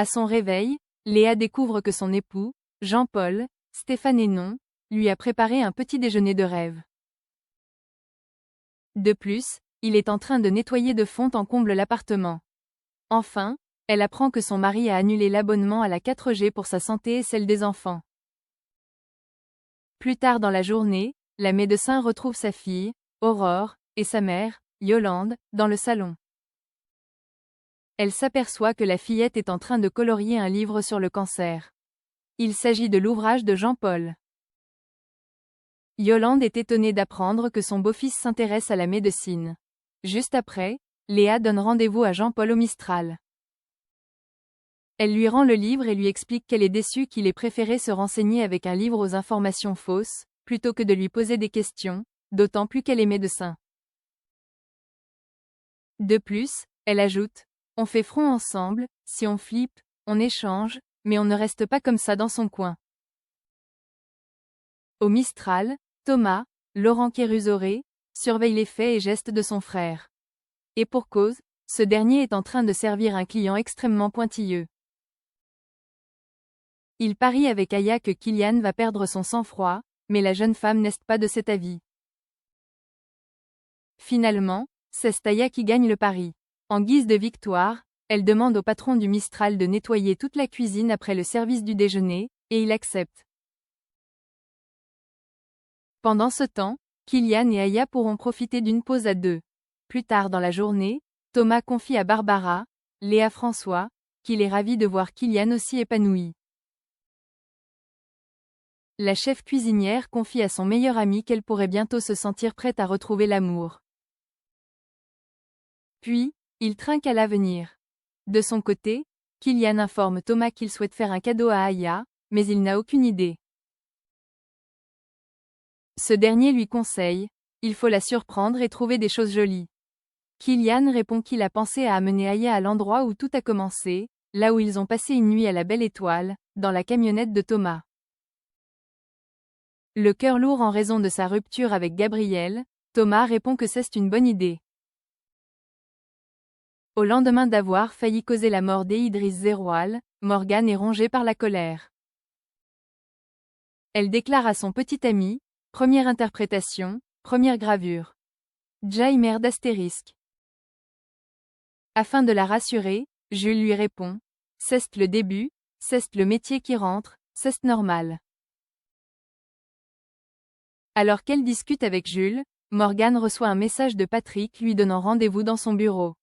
À son réveil, Léa découvre que son époux, Jean-Paul, Stéphane Hénon, lui a préparé un petit déjeuner de rêve. De plus, il est en train de nettoyer de fond en comble l'appartement. Enfin, elle apprend que son mari a annulé l'abonnement à la 4G pour sa santé et celle des enfants. Plus tard dans la journée, la médecin retrouve sa fille, Aurore, et sa mère, Yolande, dans le salon. Elle s'aperçoit que la fillette est en train de colorier un livre sur le cancer. Il s'agit de l'ouvrage de Jean-Paul. Yolande est étonnée d'apprendre que son beau-fils s'intéresse à la médecine. Juste après, Léa donne rendez-vous à Jean-Paul au Mistral. Elle lui rend le livre et lui explique qu'elle est déçue qu'il ait préféré se renseigner avec un livre aux informations fausses, plutôt que de lui poser des questions, d'autant plus qu'elle est médecin. De plus, elle ajoute, on fait front ensemble, si on flippe, on échange, mais on ne reste pas comme ça dans son coin. Au Mistral, Thomas, Laurent Kérusoré, surveille les faits et gestes de son frère. Et pour cause, ce dernier est en train de servir un client extrêmement pointilleux. Il parie avec Aya que Kylian va perdre son sang-froid, mais la jeune femme n'est pas de cet avis. Finalement, c'est Aya qui gagne le pari. En guise de victoire, elle demande au patron du Mistral de nettoyer toute la cuisine après le service du déjeuner, et il accepte. Pendant ce temps, Kylian et Aya pourront profiter d'une pause à deux. Plus tard dans la journée, Thomas confie à Barbara, Léa François, qu'il est ravi de voir Kylian aussi épanoui. La chef cuisinière confie à son meilleur ami qu'elle pourrait bientôt se sentir prête à retrouver l'amour. Puis, il trinque à l'avenir. De son côté, Kylian informe Thomas qu'il souhaite faire un cadeau à Aya, mais il n'a aucune idée. Ce dernier lui conseille, il faut la surprendre et trouver des choses jolies. Kylian répond qu'il a pensé à amener Aya à l'endroit où tout a commencé, là où ils ont passé une nuit à la Belle Étoile, dans la camionnette de Thomas. Le cœur lourd en raison de sa rupture avec Gabriel, Thomas répond que c'est une bonne idée. Au lendemain d'avoir failli causer la mort d'Idriss Zeroual, Morgane est rongée par la colère. Elle déclare à son petit ami, première interprétation, première gravure. Jaimer d'astérisque. Afin de la rassurer, Jules lui répond, c'est le début, c'est le métier qui rentre, c'est normal. Alors qu'elle discute avec Jules, Morgane reçoit un message de Patrick lui donnant rendez-vous dans son bureau.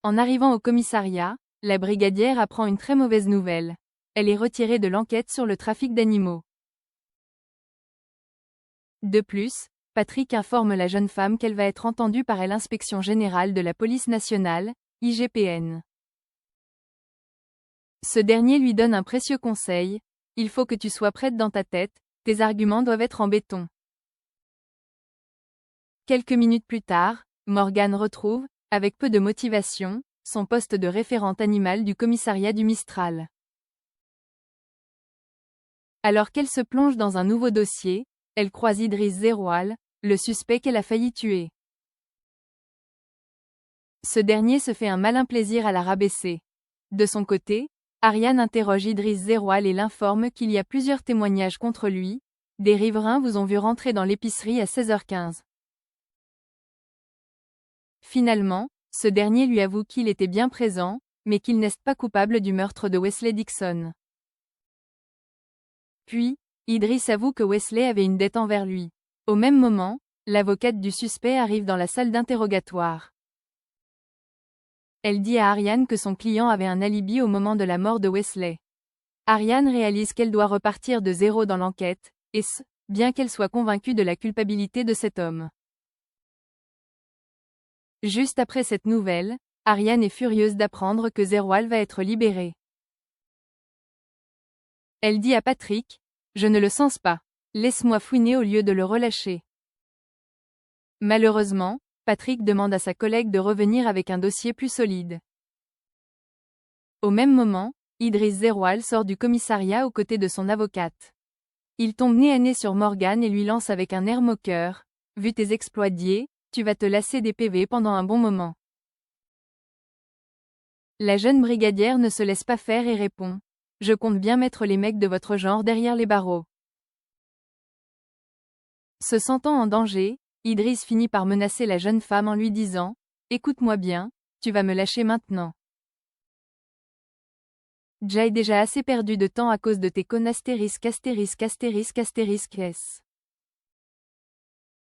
En arrivant au commissariat, la brigadière apprend une très mauvaise nouvelle. Elle est retirée de l'enquête sur le trafic d'animaux. De plus, Patrick informe la jeune femme qu'elle va être entendue par l'Inspection générale de la police nationale, IGPN. Ce dernier lui donne un précieux conseil, il faut que tu sois prête dans ta tête, tes arguments doivent être en béton. Quelques minutes plus tard, Morgane retrouve, avec peu de motivation, son poste de référente animale du commissariat du Mistral. Alors qu'elle se plonge dans un nouveau dossier, elle croise Idriss Zeroual, le suspect qu'elle a failli tuer. Ce dernier se fait un malin plaisir à la rabaisser. De son côté, Ariane interroge Idriss Zeroual et l'informe qu'il y a plusieurs témoignages contre lui. Des riverains vous ont vu rentrer dans l'épicerie à 16h15. Finalement, ce dernier lui avoue qu'il était bien présent, mais qu'il n'est pas coupable du meurtre de Wesley Dixon. Puis, Idriss avoue que Wesley avait une dette envers lui. Au même moment, l'avocate du suspect arrive dans la salle d'interrogatoire. Elle dit à Ariane que son client avait un alibi au moment de la mort de Wesley. Ariane réalise qu'elle doit repartir de zéro dans l'enquête, et ce, bien qu'elle soit convaincue de la culpabilité de cet homme. Juste après cette nouvelle, Ariane est furieuse d'apprendre que Zeroual va être libéré. Elle dit à Patrick, « Je ne le sens pas. Laisse-moi fouiner au lieu de le relâcher. » Malheureusement, Patrick demande à sa collègue de revenir avec un dossier plus solide. Au même moment, Idriss Zeroual sort du commissariat aux côtés de son avocate. Il tombe nez à nez sur Morgane et lui lance avec un air moqueur, « Vu tes exploits d'hier, tu vas te lasser des PV pendant un bon moment. » La jeune brigadière ne se laisse pas faire et répond. Je compte bien mettre les mecs de votre genre derrière les barreaux. Se sentant en danger, Idriss finit par menacer la jeune femme en lui disant « Écoute-moi bien, tu vas me lâcher maintenant. J'ai déjà assez perdu de temps à cause de tes connastérisques S.